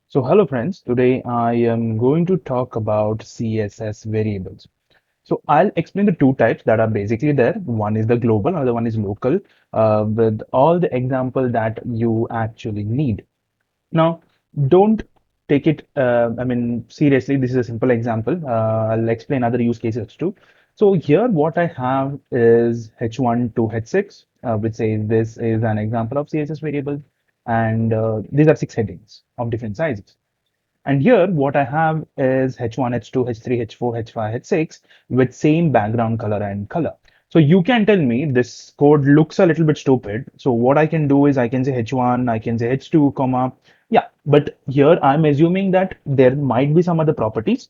So hello friends, today I am going to talk about CSS variables. So I'll explain the two types that are basically there. One is the global, another one is local, with all the example that you actually need. Now, don't take it, seriously. This is a simple example. I'll explain other use cases too. So here what I have is h1 to h6, which says this is an example of CSS variable. And these are six headings of different sizes. And here what I have is H1, H2, H3, H4, H5, H6 with same background color and color. So you can tell me this code looks a little bit stupid. So what I can do is I can say H1, I can say H2, comma. Yeah, but here I'm assuming that there might be some other properties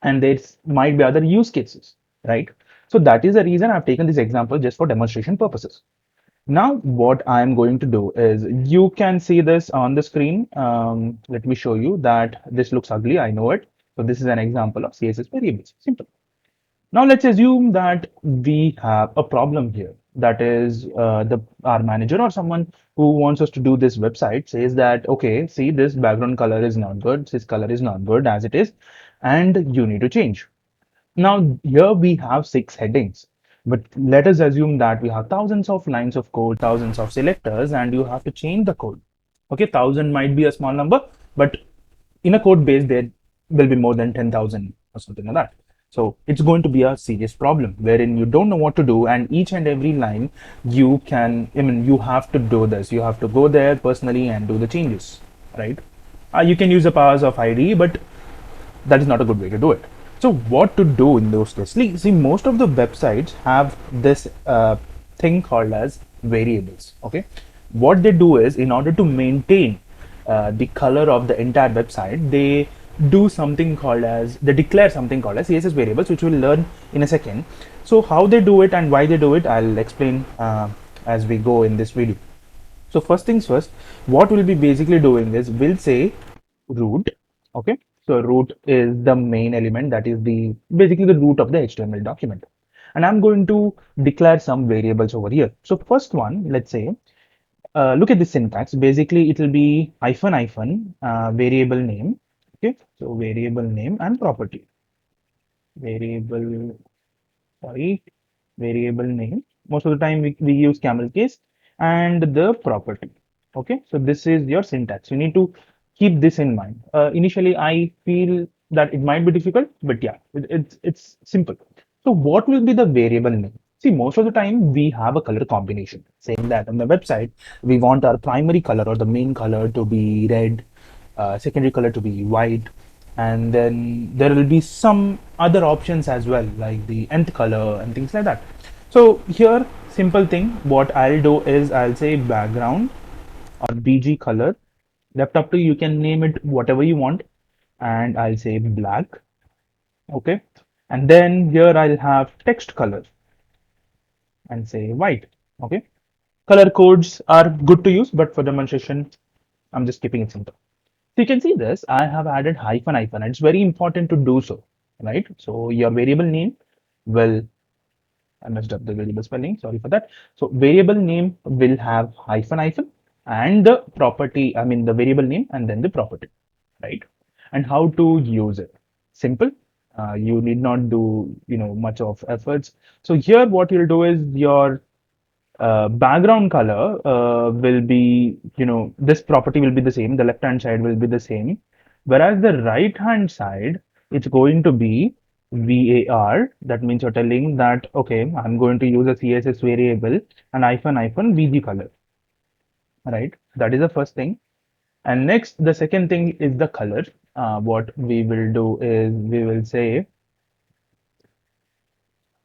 and there might be other use cases, right? So that is the reason I've taken this example just for demonstration purposes. Now, what I'm going to do is you can see this on the screen. Let me show you that this looks ugly. I know it. So this is an example of CSS variables. Simple. Now let's assume that we have a problem here. That is the our manager or someone who wants us to do this website says that, okay, see this background color is not good. This color is not good as it is, and you need to change. Now, here we have six headings, but let us assume that we have thousands of lines of code, thousands of selectors, and you have to change the code. Okay, 1,000 might be a small number, but in a code base, there will be more than 10,000 or something like that. So it's going to be a serious problem wherein you don't know what to do, and each and every line you have to do this. You have to go there personally and do the changes, right? You can use the powers of IDE, but that is not a good way to do it. So what to do in those cases? See, most of the websites have this thing called as variables. Okay, what they do is in order to maintain the color of the entire website, they do something called as they declare something called as CSS variables, which we'll learn in a second. So how they do it and why they do it, I'll explain as we go in this video. So first things first, what we'll be basically doing is we'll say root. Okay, so root is the main element, that is the basically the root of the HTML document, and I'm going to declare some variables over here. So first one, let's say, look at the syntax. Basically it will be hyphen hyphen variable name. Okay, so variable name and property, variable, sorry, variable name. Most of the time we use camel case, and the property. Okay, so this is your syntax. You need to keep this in mind. Initially I feel that it might be difficult, but yeah, it's simple. So what will be the variable name? See, most of the time we have a color combination saying that on the website we want our primary color or the main color to be red, secondary color to be white, and then there will be some other options as well, like the nth color and things like that. So here, simple thing, what I'll do is I'll say background or BG color. Left up to you, can name it whatever you want, and I'll say black. Okay, and then here I'll have text color and say white. Okay, color codes are good to use, but for demonstration, I'm just keeping it simple. So you can see this, I have added hyphen hyphen. It's very important to do so, right? So your variable name will, I messed up the variable spelling, sorry for that. So variable name will have hyphen hyphen and the property, the variable name and then the property, right? And how to use it? Simple. You need not do, much of efforts. So here what you'll do is your background color will be, this property will be the same. The left hand side will be the same. Whereas the right hand side, it's going to be VAR. That means you're telling that, okay, I'm going to use a CSS variable and hyphen hyphen VG color, right? That is the first thing. And next, the second thing is the color. What we will do is we will say,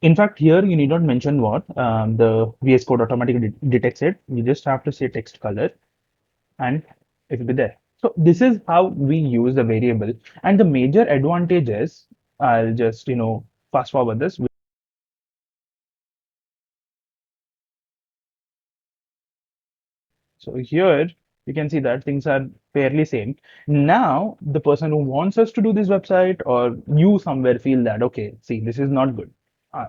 in fact, here you need not mention what the VS Code automatically detects it. You just have to say text color and it will be there. So this is how we use the variable. And the major advantage is, I'll just, fast forward this. So here you can see that things are fairly same. Now, the person who wants us to do this website or you somewhere feel that, okay, see, this is not good.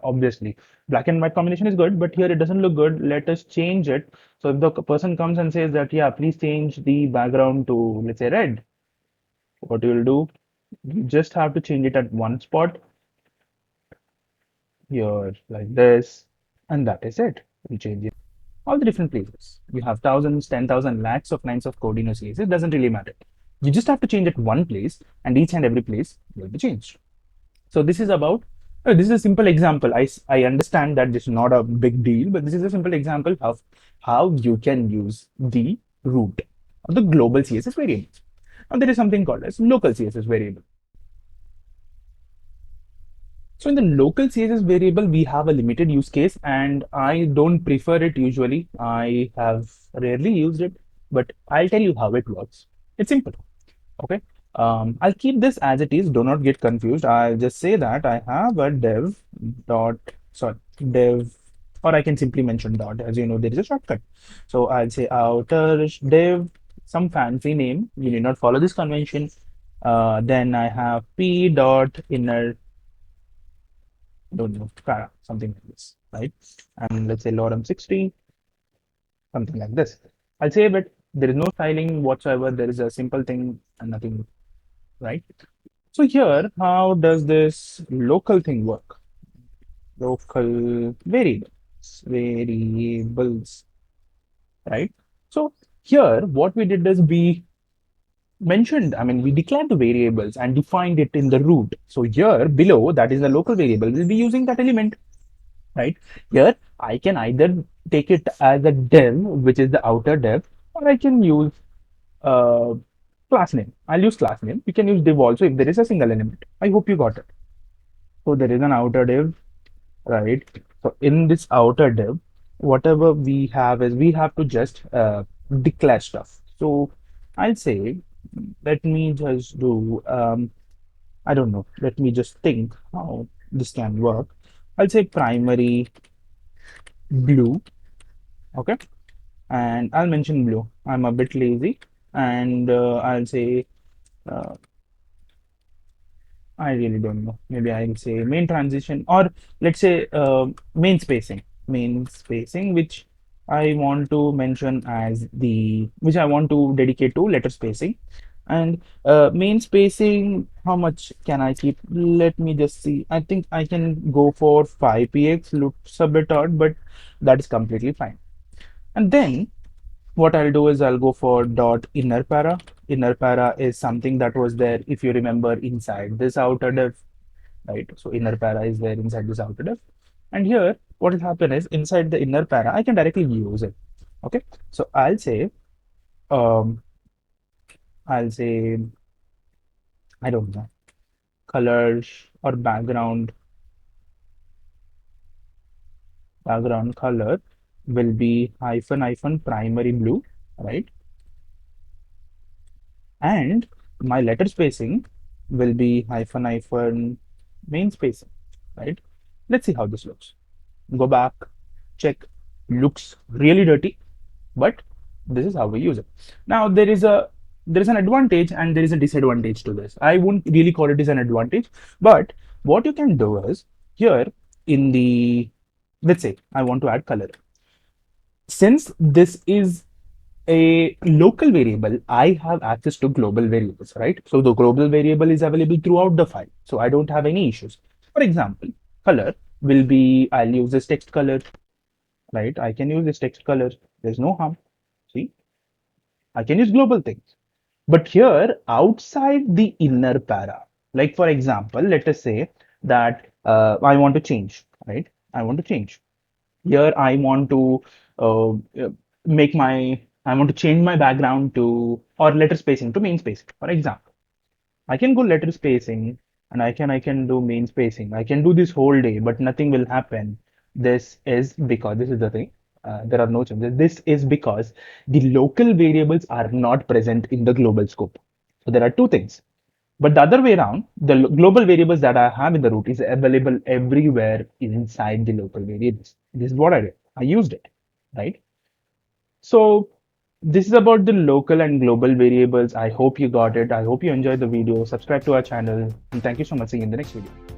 Obviously, black and white combination is good, but here it doesn't look good. Let us change it. So if the person comes and says that, yeah, please change the background to, let's say, red. What you'll do, you just have to change it at one spot here like this, and that is it. You change it all the different places. You have thousands, 10,000, lakhs of lines of code in your CSS. It doesn't really matter. You just have to change it one place, and each and every place will be changed. So this is about, this is a simple example. I understand that this is not a big deal, but this is a simple example of how you can use the root of the global CSS variables. Now there is something called as local CSS variable. So in the local CSS variable, we have a limited use case, and I don't prefer it usually. I have rarely used it, but I'll tell you how it works. It's simple. Okay. I'll keep this as it is. Do not get confused. I'll just say that I have a dev, or I can simply mention dot. As you know, there is a shortcut. So I'll say outer dev, some fancy name. You need not follow this convention. Then I have p dot inner, don't know, para, something like this, right? And let's say lorem 60, something like this. I'll save it. There is no styling whatsoever. There is a simple thing and nothing, right? So here, how does this local thing work? Local variables, right? So here, what we did is we mentioned, I mean, we declared the variables and defined it in the root. So here below, that is the local variable, we'll be using that element, right? Here, I can either take it as a dev, which is the outer dev, or I can use uh, class name. I'll use class name. You can use div also if there is a single element. I hope you got it. So there is an outer div, right? So in this outer div, whatever we have is we have to just declare stuff. So I'll say, let me just do, I don't know, let me just think how this can work. I'll say primary blue, okay? And I'll mention blue. I'm a bit lazy, and I'll say, uh, I really don't know. Maybe I'll say main transition, or let's say main spacing, which I want to mention as which I want to dedicate to letter spacing. And main spacing, how much can I keep? Let me just see. I think I can go for 5 px, looks a bit odd, but that is completely fine. And then what I'll do is I'll go for dot inner para. Inner para is something that was there, if you remember, inside this outer div, right? So inner para is there inside this outer div. And here, what will happen is inside the inner para, I can directly use it. Okay. So um, I'll say, I don't know, colors or background color will be hyphen primary blue, right? And my letter spacing will be hyphen main spacing, right? Let's see how this looks. Go back, check. Looks really dirty, but this is how we use it. Now there is an advantage and there is a disadvantage to this. I wouldn't really call it as an advantage, but what you can do is here in the, let's say I want to add color. Since this is a local variable, I have access to global variables, right? So the global variable is available throughout the file. So I don't have any issues. For example, color will be, I'll use this text color, right? I can use this text color. There's no harm. See, I can use global things. But here outside the inner para, like for example, let us say that I want to change, right? I want to change. Here I want to uh, uh, I want to change my background to, or letter spacing to main spacing, for example. I can go letter spacing and I can do main spacing. I can do this whole day, but nothing will happen. This is because this is the thing. There are no changes. This is because the local variables are not present in the global scope. So there are two things. But the other way around, the global variables that I have in the root is available everywhere inside the local variables. This is what I did. I used it, right? So this is about the local and global variables. I hope you got it. I hope you enjoyed the video. Subscribe to our channel. And thank you so much. See you in the next video.